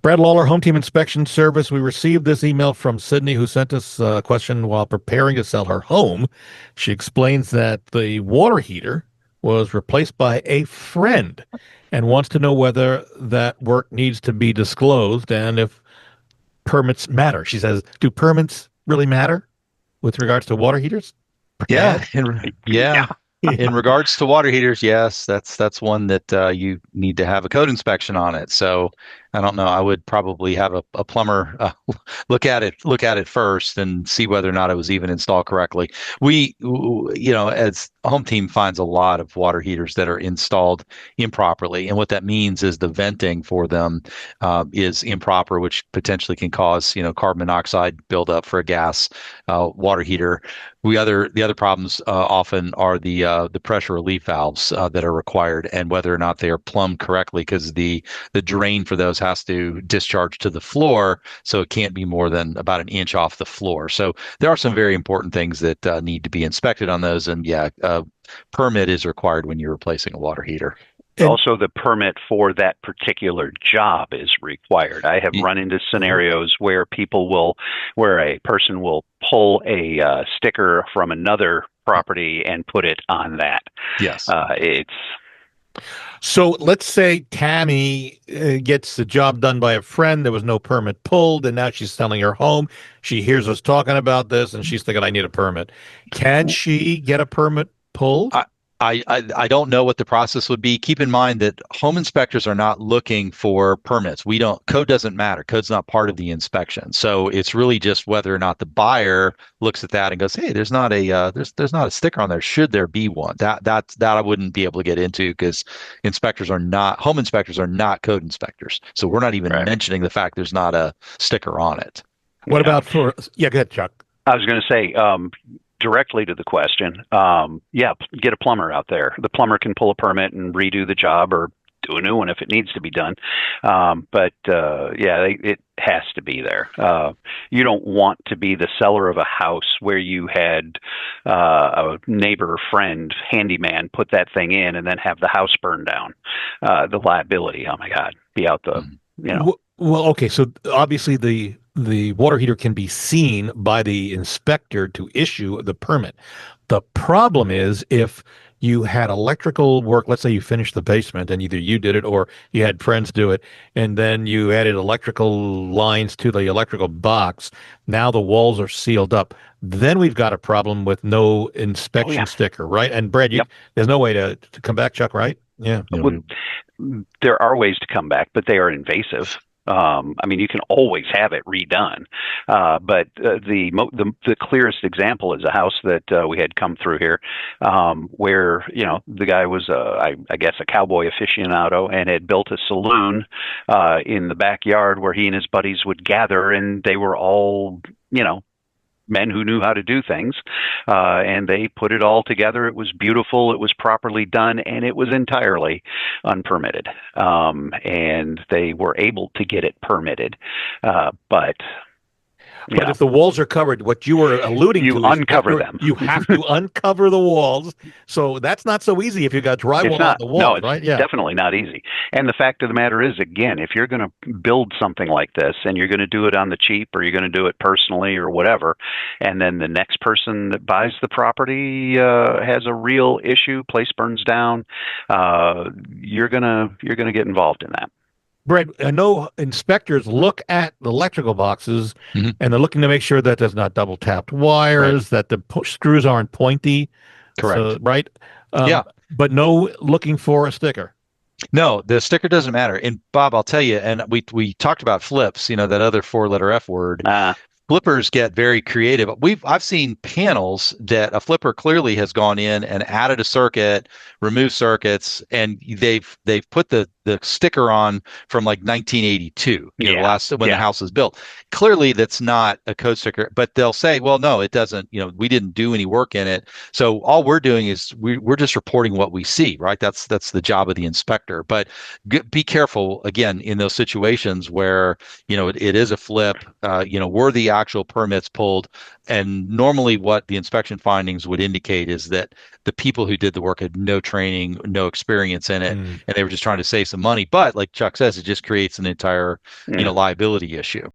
Brad Lawler, Home Team Inspection Service. We received this email from Sydney, who sent us a question while preparing to sell her home. She explains that the water heater was replaced by a friend and wants to know whether that work needs to be disclosed and if permits matter. She says, do permits really matter with regards to water heaters? Yeah, Brad? yeah. In regards to water heaters, yes, that's one that you need to have a code inspection on it. So I don't know. I would probably have a plumber look at it first and see whether or not it was even installed correctly. As a home team finds a lot of water heaters that are installed improperly, and what that means is the venting for them is improper, which potentially can cause carbon monoxide buildup for a gas water heater. The other problems often are the pressure relief valves that are required, and whether or not they are plumbed correctly, because the drain for those has to discharge to the floor, so it can't be more than about an inch off the floor. So there are some very important things that need to be inspected on those, and permit is required when you're replacing a water heater. And Also, the permit for that particular job is required. I have Y- run into scenarios where a person will pull a sticker from another property and put it on that. Yes. It's so let's say Tammy gets the job done by a friend. There was no permit pulled, and now she's selling her home. She hears us talking about this, and she's thinking, I need a permit. Can she get a permit pulled? I don't know what the process would be. Keep in mind that home inspectors are not looking for permits. Code doesn't matter. Code's not part of the inspection. So it's really just whether or not the buyer looks at that and goes, "Hey, there's not a sticker on there. Should there be one?" That I wouldn't be able to get into, because home inspectors are not code inspectors. So we're not even right. mentioning the fact there's not a sticker on it. What Yeah. about go ahead, Chuck. I was going to say, directly to the question, get a plumber out there. The plumber can pull a permit and redo the job or do a new one if it needs to be done. It has to be there. You don't want to be the seller of a house where you had a neighbor, friend, handyman put that thing in and then have the house burned down. The liability, oh my God, be out the, Well, okay. So obviously the water heater can be seen by the inspector to issue the permit. The problem is if you had electrical work, let's say you finished the basement and either you did it or you had friends do it, and then you added electrical lines to the electrical box. Now the walls are sealed up. Then we've got a problem with no Oh inspection yeah. sticker, right? And Brad, Yep. there's no way to come back, Chuck, right? Yeah. Well, there are ways to come back, but they are invasive. You can always have it redone, but the clearest example is a house that we had come through here, where the guy was I guess a cowboy aficionado and had built a saloon in the backyard where he and his buddies would gather, and they were all men who knew how to do things, and they put it all together. It was beautiful. It was properly done, and it was entirely unpermitted. And they were able to get it permitted, but But if the walls are covered, what you were alluding you to is uncover them. you have to uncover the walls. So that's not so easy if you got drywall It's not. on the No, walls, it's right? Yeah. definitely not easy. And the fact of the matter is, again, if you're going to build something like this and you're going to do it on the cheap, or you're going to do it personally or whatever, and then the next person that buys the property has a real issue, place burns down, you're gonna get involved in that. Brett, I know inspectors look at the electrical boxes Mhm. and they're looking to make sure that there's not double tapped wires, that the screws aren't pointy. Correct. So, right? Yeah. But no looking for a sticker. No, the sticker doesn't matter. And Bob, I'll tell you, and we talked about flips, that other four-letter F word. Flippers get very creative. I've seen panels that a flipper clearly has gone in and added a circuit, removed circuits, and they've put the sticker on from like 1982, last when the house was built. Clearly that's not a code sticker, but they'll say, well, no, it doesn't, we didn't do any work in it. So all we're doing is we're just reporting what we see, right? That's the job of the inspector. But be careful again in those situations where, it is a flip, were the actual permits pulled. And normally what the inspection findings would indicate is that the people who did the work had no training, no experience in it, and they were just trying to save some money. But like Chuck says, it just creates an entire, Yeah. liability issue.